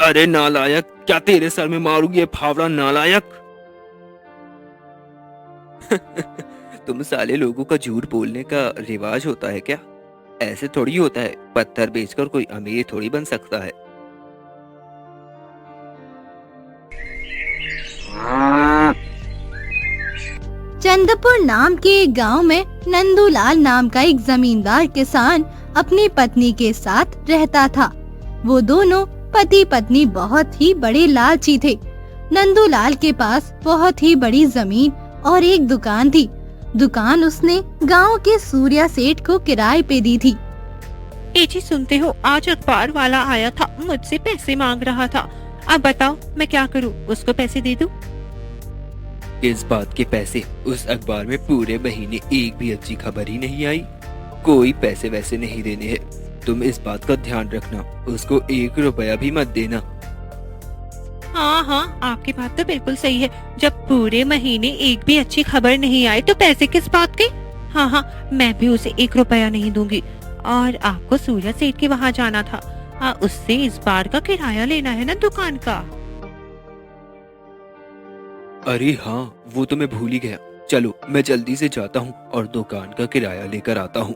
अरे नालायक, क्या तेरे सर में मारूंगी ये फावड़ा नालायक। तुम साले लोगों का झूठ बोलने का रिवाज होता है क्या? ऐसे थोड़ी होता है, पत्थर बेचकर कोई अमीर थोड़ी बन सकता है। चंद्रपुर नाम के एक गांव में नंदूलाल नाम का एक जमींदार किसान अपनी पत्नी के साथ रहता था। वो दोनों पति पत्नी बहुत ही बड़े लालची थे। नंदूलाल के पास बहुत ही बड़ी जमीन और एक दुकान थी। दुकान उसने गांव के सूर्या सेठ को किराए पे दी थी। ए जी, सुनते हो, आज अखबार वाला आया था, मुझसे पैसे मांग रहा था। अब बताओ मैं क्या करूं, उसको पैसे दे दूं? इस बात के पैसे? उस अखबार में पूरे महीने एक भी अच्छी खबर ही नहीं आई। कोई पैसे वैसे नहीं देने हैं। तुम इस बात का ध्यान रखना, उसको 1 रुपया भी मत देना। हाँ हाँ, आपकी बात तो बिल्कुल सही है। जब पूरे महीने एक भी अच्छी खबर नहीं आई तो पैसे किस बात के? हाँ हाँ, मैं भी उसे 1 रुपया नहीं दूंगी। और आपको सूर्या सेठ के वहाँ जाना था। हाँ, उससे इस बार का किराया लेना है ना दुकान का। अरे हाँ, वो तो मैं भूल ही गया। चलो मैं जल्दी से जाता हूँ और दुकान का किराया लेकर आता हूँ।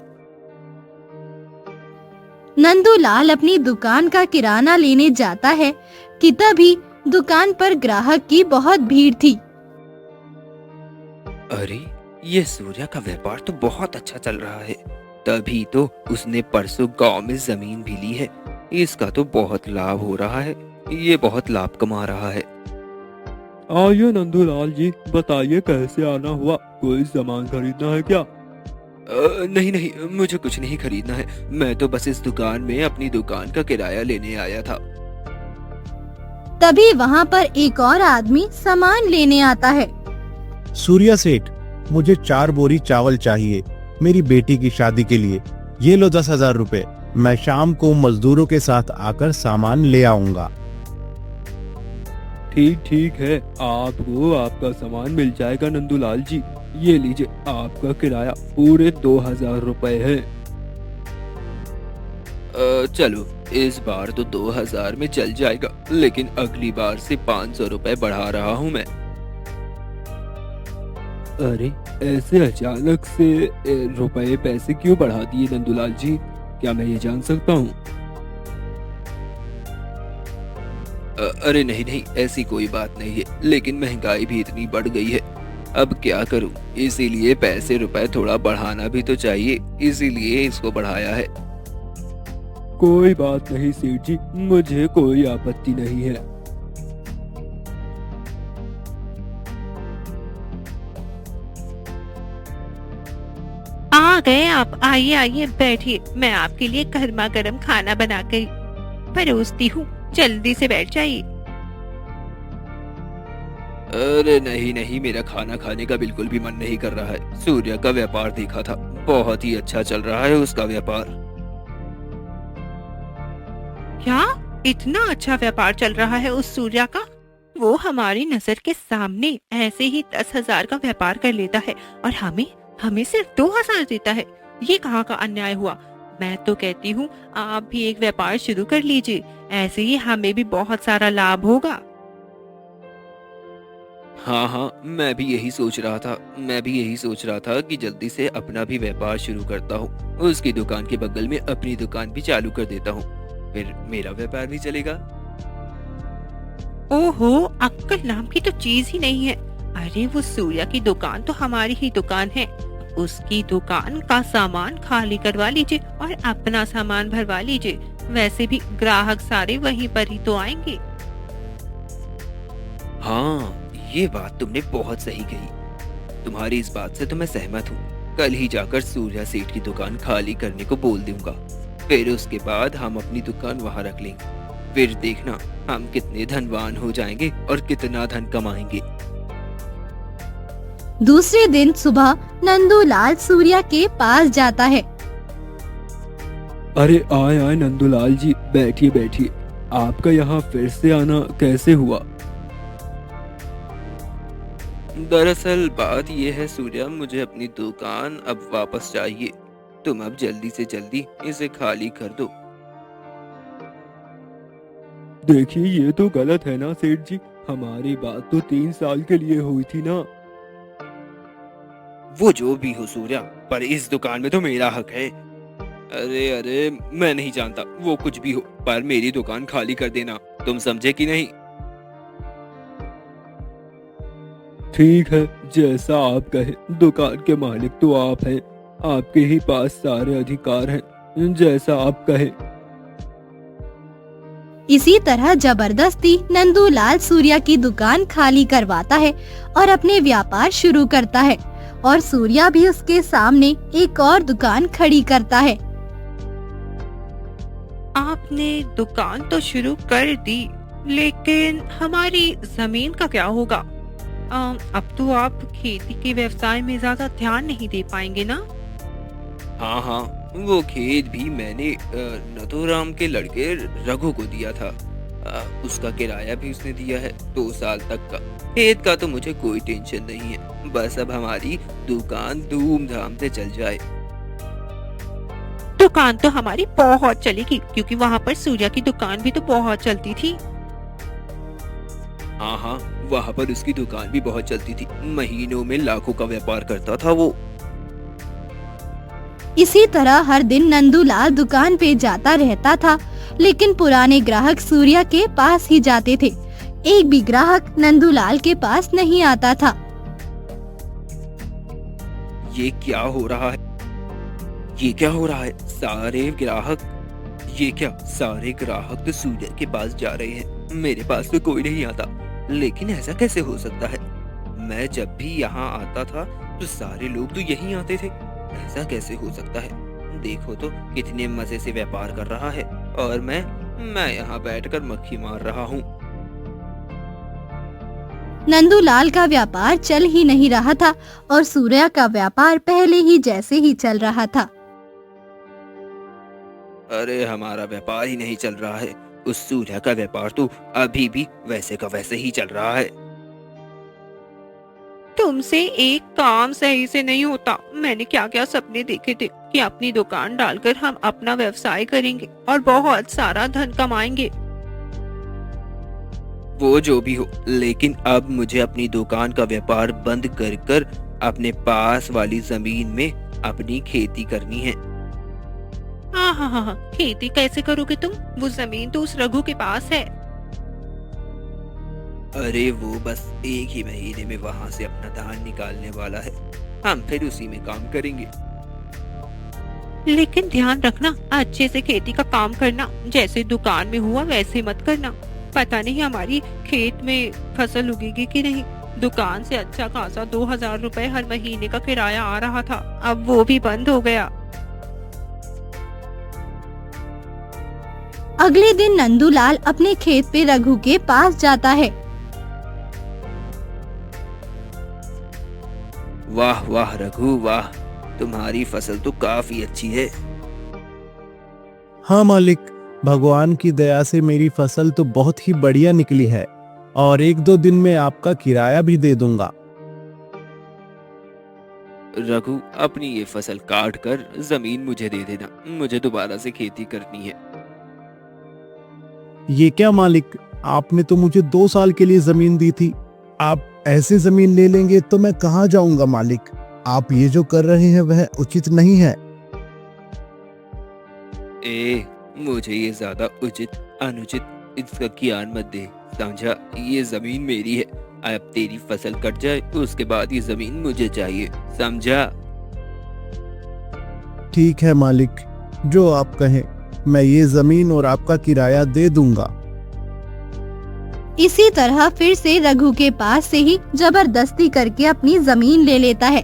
नंदूलाल अपनी दुकान का किराना लेने जाता है कि तभी दुकान पर ग्राहक की बहुत भीड़ थी। अरे, ये सूर्या का व्यापार तो बहुत अच्छा चल रहा है। तभी तो उसने परसों गांव में जमीन भी ली है। इसका तो बहुत लाभ हो रहा है। ये बहुत लाभ कमा रहा है। आइए नंदूलाल जी, बताइए कैसे आना हुआ? कोई सामान खरीदना है क्या? नहीं नहीं, मुझे कुछ नहीं खरीदना है। मैं तो बस इस दुकान में अपनी दुकान का किराया लेने आया था। तभी वहाँ पर एक और आदमी सामान लेने आता है। सूर्या सेठ, मुझे 4 बोरी चावल चाहिए मेरी बेटी की शादी के लिए। ये लो 10,000 रुपए। मैं शाम को मजदूरों के साथ आकर सामान ले आऊंगा। ठीक ठीक है, आपको आपका सामान मिल जाएगा नंदूलाल जी। ये लीजिए, आपका किराया पूरे 2,000 रुपए है। चलो इस बार तो 2000 में चल जाएगा, लेकिन अगली बार से 500 रुपए बढ़ा रहा हूँ मैं। अरे, ऐसे अचानक से रुपए पैसे क्यों बढ़ा दिए नंदूलाल जी? क्या मैं ये जान सकता हूँ? अरे नहीं नहीं, ऐसी कोई बात नहीं है, लेकिन महंगाई भी इतनी बढ़ गई है। अब क्या करूं, इसीलिए पैसे रुपए थोड़ा बढ़ाना भी तो चाहिए, इसीलिए इसको बढ़ाया है। कोई बात नहीं सेठ जी, मुझे कोई आपत्ति नहीं है। आ गए आप, आइए आइए बैठिए। मैं आपके लिए गर्मा गर्म खाना बना कर परोसती हूँ, जल्दी से बैठ जाइए। अरे नहीं नहीं, मेरा खाना खाने का बिल्कुल भी मन नहीं कर रहा है। सूर्य का व्यापार देखा था, बहुत ही अच्छा चल रहा है उसका व्यापार। क्या इतना अच्छा व्यापार चल रहा है उस सूर्या का? वो हमारी नजर के सामने ऐसे ही 10,000 का व्यापार कर लेता है और हमें हमें सिर्फ 2,000 देता है। ये कहाँ का अन्याय हुआ? मैं तो कहती हूँ आप भी एक व्यापार शुरू कर लीजिए, ऐसे ही हमें भी बहुत सारा लाभ होगा। हाँ हाँ, मैं भी यही सोच रहा था कि जल्दी से अपना भी व्यापार शुरू करता हूँ। उसकी दुकान के बगल में अपनी दुकान भी चालू कर देता हूँ, फिर मेरा व्यापार भी चलेगा। ओहो, अक्कल नाम की तो चीज ही नहीं है। अरे वो सूर्या की दुकान तो हमारी ही दुकान है। उसकी दुकान का सामान खाली करवा लीजिए और अपना सामान भरवा लीजिए। वैसे भी ग्राहक सारे वहीं पर ही तो आएंगे। हाँ, ये बात तुमने बहुत सही कही। तुम्हारी इस बात से तो मैं सहमत हूँ। कल ही जाकर सूर्या सेठ की दुकान खाली करने को बोल दूंगा। फिर उसके बाद हम अपनी दुकान वहाँ रख लेंगे। फिर देखना हम कितने धनवान हो जाएंगे और कितना धन कमाएंगे। दूसरे दिन सुबह नंदूलाल सूर्या के पास जाता है। अरे आए आए नंदूलाल जी, बैठिए बैठिए। आपका यहाँ फिर से आना कैसे हुआ? दरअसल बात यह है सूर्या, मुझे अपनी दुकान अब वापस चाहिए। तुम अब जल्दी से जल्दी इसे खाली कर दो। देखिए ये तो गलत है ना सेठ जी, हमारी बात तो 3 साल के लिए हुई थी ना। वो जो भी हो सूर्या, पर इस दुकान में तो मेरा हक है। अरे अरे, मैं नहीं जानता, वो कुछ भी हो, पर मेरी दुकान खाली कर देना, तुम समझे कि नहीं? ठीक है, जैसा आप कहे, दुकान के मालिक तो आप हैं, आपके ही पास सारे अधिकार हैं, जैसा आप कहे। इसी तरह जबरदस्ती नंदूलाल सूर्या की दुकान खाली करवाता है और अपने व्यापार शुरू करता है और सूर्या भी उसके सामने एक और दुकान खड़ी करता है। आपने दुकान तो शुरू कर दी, लेकिन हमारी जमीन का क्या होगा? अब तो आप खेती के व्यवसाय में ज्यादा ध्यान नहीं दे पाएंगे ना? हाँ हाँ, वो खेत भी मैंने नथुराम के लड़के रघु को दिया था। उसका किराया भी उसने दिया है 2 साल तक का। खेत का तो मुझे कोई टेंशन नहीं है, बस अब हमारी दुकान धूमधाम से चल जाए। दुकान तो हमारी बहुत चलेगी, क्योंकि वहाँ पर सूर्या की दुकान भी तो बहुत चलती थी। हाँ हाँ, वहाँ पर उसकी दुकान भी बहुत चलती थी, महीनों में लाखों का व्यापार करता था वो। इसी तरह हर दिन नंदूलाल दुकान पे जाता रहता था, लेकिन पुराने ग्राहक सूर्या के पास ही जाते थे। एक भी ग्राहक नंदूलाल के पास नहीं आता था। ये क्या हो रहा है? ये क्या हो रहा है? सारे ग्राहक तो सूर्य के पास जा रहे हैं, मेरे पास तो कोई नहीं आता। लेकिन ऐसा कैसे हो सकता है? मैं जब भी यहाँ आता था तो सारे लोग तो यहीं आते थे, ऐसा कैसे हो सकता है? देखो तो कितने मजे से व्यापार कर रहा है और मैं यहाँ बैठकर मक्खी मार रहा हूँ। नंदूलाल का व्यापार चल ही नहीं रहा था और सूर्या का व्यापार पहले ही जैसे ही चल रहा था। अरे हमारा व्यापार ही नहीं चल रहा है, उस सूर्या का व्यापार तो अभी भी वैसे का वैसे ही चल रहा है। तुमसे एक काम सही से नहीं होता। मैंने क्या क्या सपने देखे थे कि अपनी दुकान डालकर हम अपना व्यवसाय करेंगे और बहुत सारा धन कमाएंगे। वो जो भी हो, लेकिन अब मुझे अपनी दुकान का व्यापार बंद कर अपने पास वाली जमीन में अपनी खेती करनी है। हाँ, खेती कैसे करोगे तुम? वो जमीन तो उस रघु के पास है। अरे वो बस 1 ही महीने में वहाँ से अपना धान निकालने वाला है, हम फिर उसी में काम करेंगे। लेकिन ध्यान रखना, अच्छे से खेती का काम करना, जैसे दुकान में हुआ वैसे मत करना। पता नहीं हमारी खेत में फसल उगेगी कि नहीं। दुकान से अच्छा खासा 2000 रुपए हर महीने का किराया आ रहा था, अब वो भी बंद हो गया। अगले दिन नंदूलाल अपने खेत पे रघु के पास जाता है। वाह वाह रघु वाह, तुम्हारी फसल तो काफी अच्छी है। हाँ मालिक, भगवान की दया से मेरी फसल तो बहुत ही बढ़िया निकली है और 1-2 दिन में आपका किराया भी दे दूंगा। रघु, अपनी ये फसल काट कर जमीन मुझे दे देना, मुझे दोबारा से खेती करनी है। ये क्या मालिक, आपने तो मुझे 2 साल के लिए जमीन दी थी, आप ऐसे जमीन ले लेंगे तो मैं कहाँ जाऊंगा मालिक? आप ये जो कर रहे हैं वह उचित नहीं है। मुझे ये ज्यादा उचित अनुचित इसका ज्ञान मत दे, समझा? ये जमीन मेरी है, अब तेरी फसल कट जाए उसके बाद ये जमीन मुझे चाहिए, समझा? ठीक है मालिक, जो आप कहें, मैं ये जमीन और आपका किराया दे दूंगा। इसी तरह फिर से रघु के पास से ही जबरदस्ती करके अपनी जमीन ले लेता है।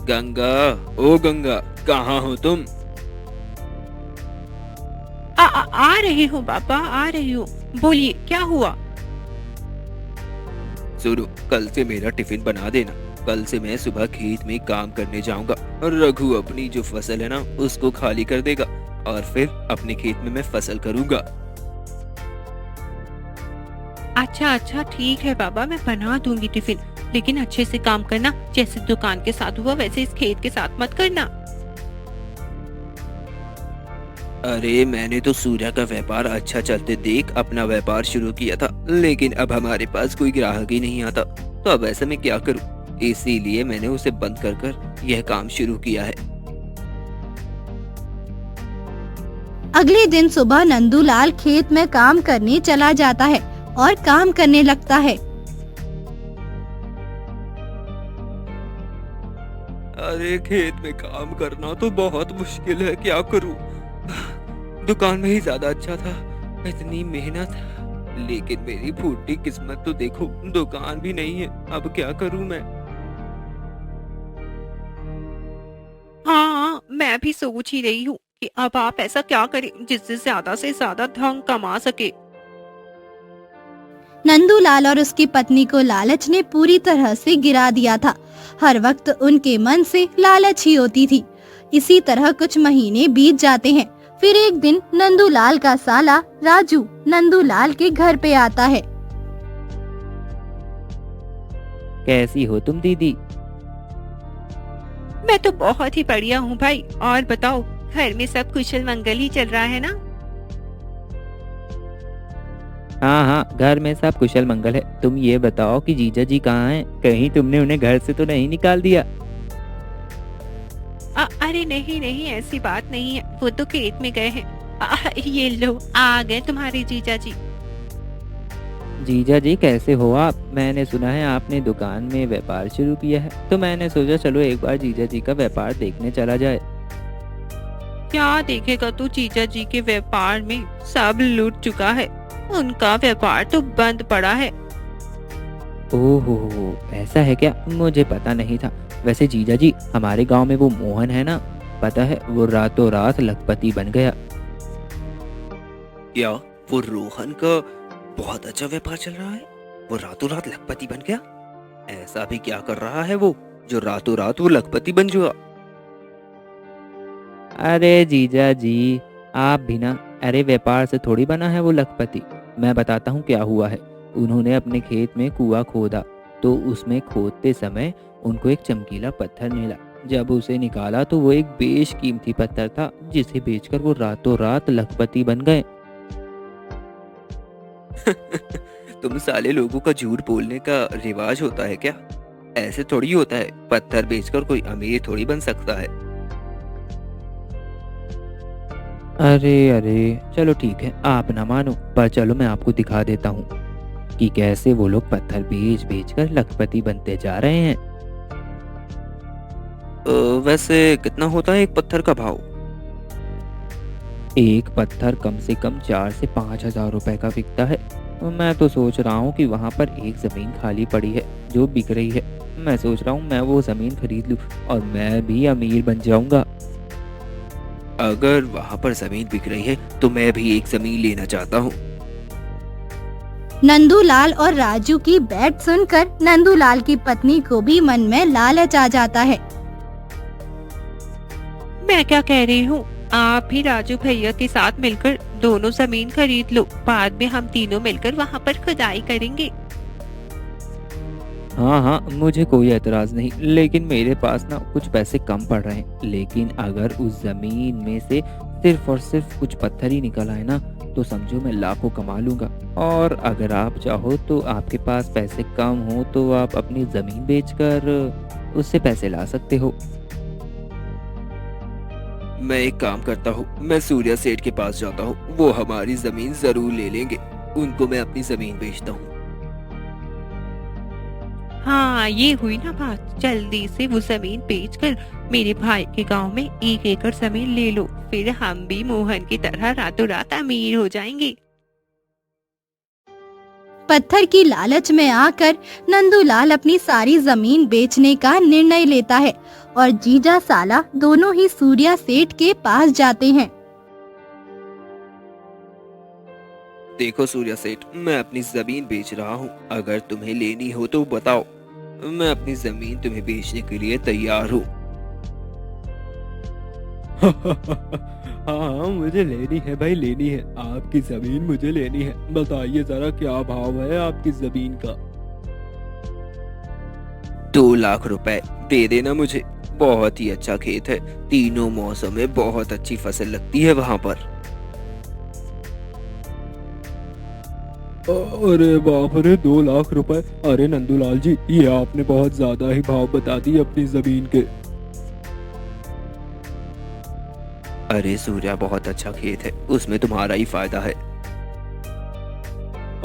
गंगा, ओ गंगा, कहाँ हो तुम? आ रही हूँ बाबा, आ रही हूँ। बोलिए, क्या हुआ? सुनो, कल से मेरा टिफिन बना देना, कल से मैं सुबह खेत में काम करने जाऊंगा और रघु अपनी जो फसल है ना उसको खाली कर देगा और फिर अपने खेत में मैं फसल करूंगा। अच्छा ठीक है बाबा, मैं बना दूंगी टिफिन, लेकिन अच्छे से काम करना, जैसे दुकान के साथ हुआ वैसे इस खेत के साथ मत करना। अरे मैंने तो सूर्या का व्यापार अच्छा चलते देख अपना व्यापार शुरू किया था, लेकिन अब हमारे पास कोई ग्राहक ही नहीं आता, तो अब ऐसे में क्या करूं? इसीलिए मैंने उसे बंद कर यह काम शुरू किया है। अगले दिन सुबह नंदूलाल खेत में काम करने चला जाता है और काम करने लगता है। अरे खेत में काम करना तो बहुत मुश्किल है, क्या करूं? दुकान में ही ज्यादा अच्छा था, इतनी मेहनत, लेकिन मेरी फूटी किस्मत तो देखो, दुकान भी नहीं है, अब क्या करूं मैं? हाँ, मैं भी सोच ही रही हूँ कि अब आप ऐसा क्या करें जिससे ज्यादा से ज्यादा धन कमा सके। नंदूलाल और उसकी पत्नी को लालच ने पूरी तरह से गिरा दिया था। हर वक्त उनके मन से लालच ही होती थी। इसी तरह कुछ महीने बीत जाते हैं। फिर एक दिन नंदूलाल का साला राजू नंदूलाल के घर पे आता है। कैसी हो तुम दीदी? मैं तो बहुत ही बढ़िया हूँ भाई, और बताओ घर में सब कुशल मंगल ही चल रहा है ना? हाँ हाँ, घर में सब कुशल मंगल है। तुम ये बताओ कि जीजा जी कहाँ हैं? कहीं तुमने उन्हें घर से तो नहीं निकाल दिया? अरे नहीं नहीं, ऐसी बात नहीं है, वो तो खेत में गए हैं। ये लो, आ गए तुम्हारे जीजा जी। जीजा जी कैसे हो आप? मैंने सुना है आपने दुकान में व्यापार शुरू किया है, तो मैंने सोचा चलो एक बार जीजा जी का व्यापार देखने चला जाए। क्या देखेगा तू जीजा जी के व्यापार में? सब लूट चुका है, उनका व्यापार तो बंद पड़ा है। ओहो, ऐसा है क्या? मुझे पता नहीं था। वैसे जीजा जी, हमारे गांव में वो मोहन है ना, पता है वो रातों रात लखपति बन गया। क्या वो रोहन का बहुत अच्छा व्यापार चल रहा है? वो रातों रात लखपति बन गया? ऐसा भी क्या कर रहा है वो जो रातों रात वो लखपति बन जुआ? अरे जीजा जी, आप भी ना, अरे व्यापार से थोड़ी बना है वो लखपति। मैं बताता हूँ क्या हुआ है। उन्होंने अपने खेत में कुआं खोदा, तो उसमें खोदते समय उनको एक चमकीला पत्थर मिला। जब उसे निकाला तो वो एक बेशकीमती पत्थर था, जिसे बेचकर वो रातों रात लखपति बन गए। तुम साले लोगों का झूठ बोलने का रिवाज होता है क्या? ऐसे थोड़ी होता है, पत्थर बेचकर कोई अमीर थोड़ी बन सकता है। अरे चलो ठीक है, आप ना मानो, पर चलो मैं आपको दिखा देता हूँ कि कैसे वो लोग पत्थर बेच बेच कर लखपति बनते जा रहे हैं। वैसे कितना होता है एक पत्थर का भाव? एक पत्थर कम से कम 4 से 5 हजार रुपए का बिकता है। मैं तो सोच रहा हूँ कि वहाँ पर एक जमीन खाली पड़ी है जो बिक रही है। मैं सोच रहा हूँ मैं वो जमीन खरीद लूँ और मैं भी अमीर बन जाऊंगा। अगर वहाँ पर जमीन बिक रही है तो मैं भी एक जमीन लेना चाहता हूँ। नंदूलाल और राजू की बात सुनकर नंदूलाल की पत्नी को भी मन में लालच आ जाता है। मैं क्या कह रही हूँ, आप भी राजू भैया के साथ मिलकर दोनों जमीन खरीद लो, बाद में हम तीनों मिलकर वहाँ पर खुदाई करेंगे। हाँ, मुझे कोई एतराज नहीं, लेकिन मेरे पास ना कुछ पैसे कम पड़ रहे हैं। लेकिन अगर उस जमीन में से सिर्फ और सिर्फ कुछ पत्थर ही निकल आए ना, तो समझो मैं लाखों कमा लूंगा। और अगर आप चाहो तो आपके पास पैसे कम हो तो आप अपनी जमीन बेचकर उससे पैसे ला सकते हो। मैं एक काम करता हूँ, मैं सूर्या सेठ के पास जाता हूँ, वो हमारी जमीन जरूर ले लेंगे। उनको मैं अपनी जमीन बेचता हूँ। हाँ, ये हुई ना बात। जल्दी से वो जमीन बेचकर मेरे भाई के गांव में 1 एकड़ जमीन ले लो, फिर हम भी मोहन की तरह रातों रात अमीर हो जाएंगे। पत्थर की लालच में आकर नंदूलाल अपनी सारी जमीन बेचने का निर्णय लेता है और जीजा साला दोनों ही सूर्या सेठ के पास जाते हैं। देखो सूर्या सेठ, मैं अपनी जमीन बेच रहा हूँ, अगर तुम्हें लेनी हो तो बताओ, मैं अपनी जमीन तुम्हें बेचने के लिए तैयार हूँ। हाँ, मुझे लेनी है भाई, लेनी है। आपकी जमीन मुझे लेनी है। बताइए जरा क्या भाव है आपकी जमीन का? 2 लाख रुपए दे देना मुझे। बहुत ही अच्छा खेत है। तीनों मौसम में बहुत अच्छी फसल लगती है वहाँ पर। अरे बाप रे, 2 लाख रुपए! अरे नंदूलाल जी, ये आपने बहुत ज्यादा ही भाव बता दिए अपनी जमीन के। अरे सूर्या, बहुत अच्छा खेत है, उसमें तुम्हारा ही फायदा है।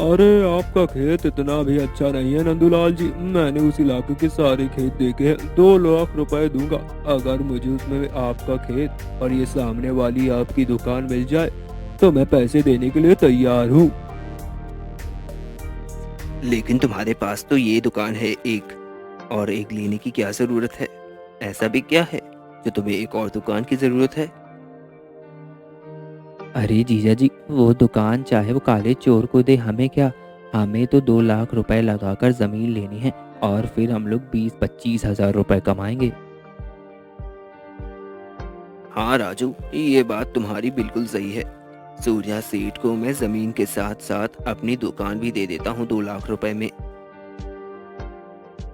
अरे आपका खेत इतना भी अच्छा नहीं है नंदूलाल जी, मैंने उस इलाके के सारे खेत देखे हैं। 2 लाख रुपए दूंगा अगर मुझे उसमें आपका खेत और ये सामने वाली आपकी दुकान मिल जाए, तो मैं पैसे देने के लिए तैयार हूँ। लेकिन तुम्हारे पास तो ये दुकान है एक, और एक लेने की क्या जरूरत है? ऐसा भी क्या है जो तुम्हें एक और दुकान की जरूरत है? अरे जीजा जी, वो दुकान चाहे वो काले चोर को दे, हमें क्या। हमें तो 2 लाख रुपए लगाकर जमीन लेनी है और फिर हम लोग 20-25 हजार रुपए कमाएंगे। हाँ राजू, ये बात तुम्हारी बिल्कुल सही है। सूर्या सेठ को मैं जमीन के साथ साथ अपनी दुकान भी दे देता हूँ 2 लाख रुपए में।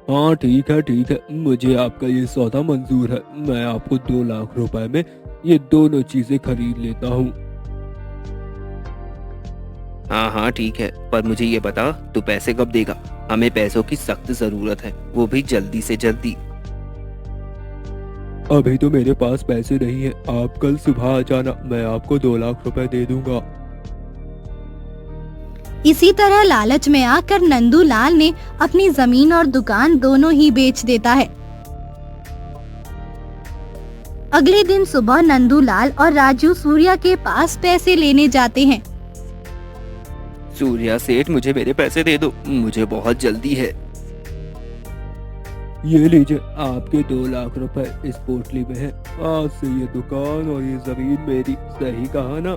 हाँ ठीक है, मुझे आपका ये सौदा मंजूर है। मैं आपको 2 लाख रुपए में ये दोनों चीजें खरीद लेता हूँ। हाँ ठीक है, पर मुझे ये बता, तू पैसे कब देगा? हमें पैसों की सख्त जरूरत है, वो भी जल्दी से जल्दी। अभी तो मेरे पास पैसे नहीं है, आप कल सुबह आ जाना, मैं आपको 2 लाख रुपए दे दूंगा। इसी तरह लालच में आकर नंदूलाल ने अपनी जमीन और दुकान दोनों ही बेच देता है। अगले दिन सुबह नंदूलाल और राजू सूर्या के पास पैसे लेने जाते हैं। सूर्या सेठ, मुझे मेरे पैसे दे दो, मुझे बहुत जल्दी है। ये लीजिए, आपके 2 लाख रुपए इस पोटली में है। आज से ये दुकान और ये जमीन मेरी, सही कहा ना?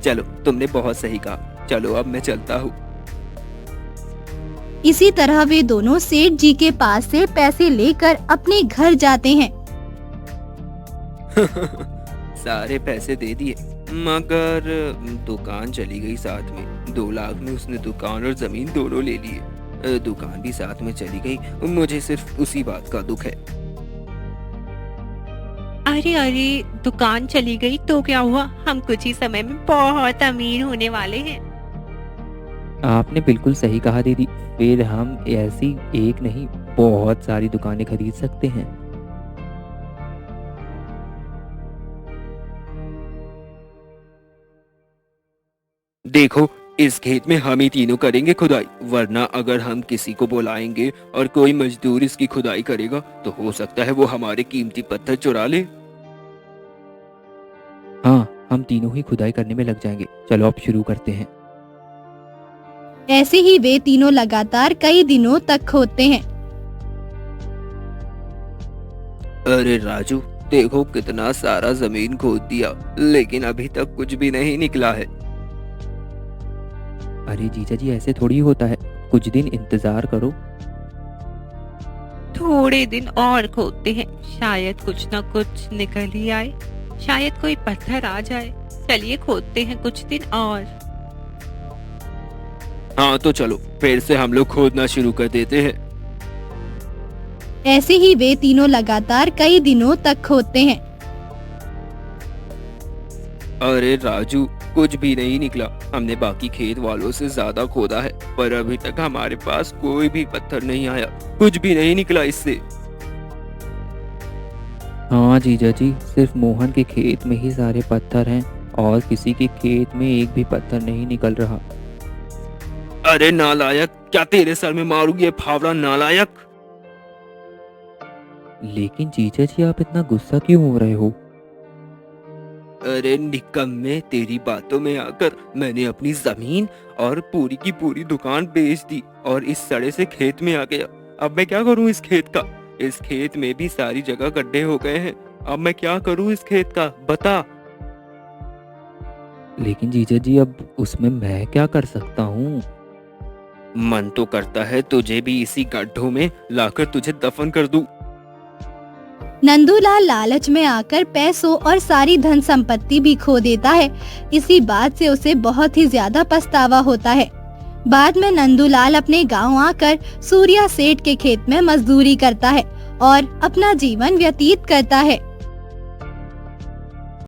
चलो, तुमने बहुत सही कहा। चलो अब मैं चलता हूँ। इसी तरह वे दोनों सेठ जी के पास से पैसे लेकर अपने घर जाते हैं। सारे पैसे दे दिए, मगर दुकान चली गई साथ में। 2 लाख में उसने दुकान और जमीन दोनों ले लिए। दुकान भी साथ में चली गई। मुझे सिर्फ उसी बात का दुख है। अरे दुकान चली गई तो क्या हुआ? हम कुछ ही समय में बहुत अमीर होने वाले हैं। आपने बिल्कुल सही कहा दीदी, फिर हम ऐसी एक नहीं बहुत सारी दुकानें खरीद सकते हैं। देखो, इस खेत में हम ही तीनों करेंगे खुदाई, वरना अगर हम किसी को बुलाएंगे और कोई मजदूर इसकी खुदाई करेगा तो हो सकता है वो हमारे कीमती पत्थर चुरा ले। हाँ, हम तीनों ही खुदाई करने में लग जाएंगे। चलो अब शुरू करते हैं। ऐसे ही वे तीनों लगातार कई दिनों तक खोदते हैं। अरे राजू, देखो कितना सारा जमीन खोद दिया, लेकिन अभी तक कुछ भी नहीं निकला है। अरे जीजा जी, ऐसे थोड़ी होता है, कुछ दिन इंतजार करो। थोड़े दिन और खोदते हैं, शायद कुछ न कुछ निकल ही आए, शायद कोई पत्थर आ जाए। चलिए खोदते हैं कुछ दिन और। हाँ तो चलो, फिर से हम लोग खोदना शुरू कर देते हैं। ऐसे ही वे तीनों लगातार कई दिनों तक खोदते हैं। अरे राजू, कुछ भी नहीं निकला। हमने बाकी खेत वालों से ज्यादा खोदा है, पर अभी तक हमारे पास कोई भी पत्थर नहीं आया, कुछ भी नहीं निकला इससे। हाँ जीजा जी, सिर्फ मोहन के खेत में ही सारे पत्थर हैं और किसी के खेत में एक भी पत्थर नहीं निकल रहा। अरे नालायक, क्या तेरे सर में मारूंगी ये फावड़ा नालायक। लेकिन जीजा जी, आप इतना गुस्सा क्यों हो रहे हो? अरे निकम्मे, तेरी बातों में आकर मैंने अपनी जमीन और पूरी की पूरी दुकान बेच दी और इस सड़े से खेत में आ गया। अब मैं क्या करूं इस खेत का? इस खेत में भी सारी जगह गड्ढे हो गए हैं। अब मैं क्या करूं इस खेत का, बता। लेकिन जीजा जी, अब उसमें मैं क्या कर सकता हूँ? मन तो करता है तुझे भी इसी गड्ढों में लाकर तुझे दफन कर दूं। नंदूलाल लालच में आकर पैसों और सारी धन संपत्ति भी खो देता है। इसी बात से उसे बहुत ही ज्यादा पछतावा होता है। बाद में नंदूलाल अपने गांव आकर सूर्या सेठ के खेत में मजदूरी करता है और अपना जीवन व्यतीत करता है।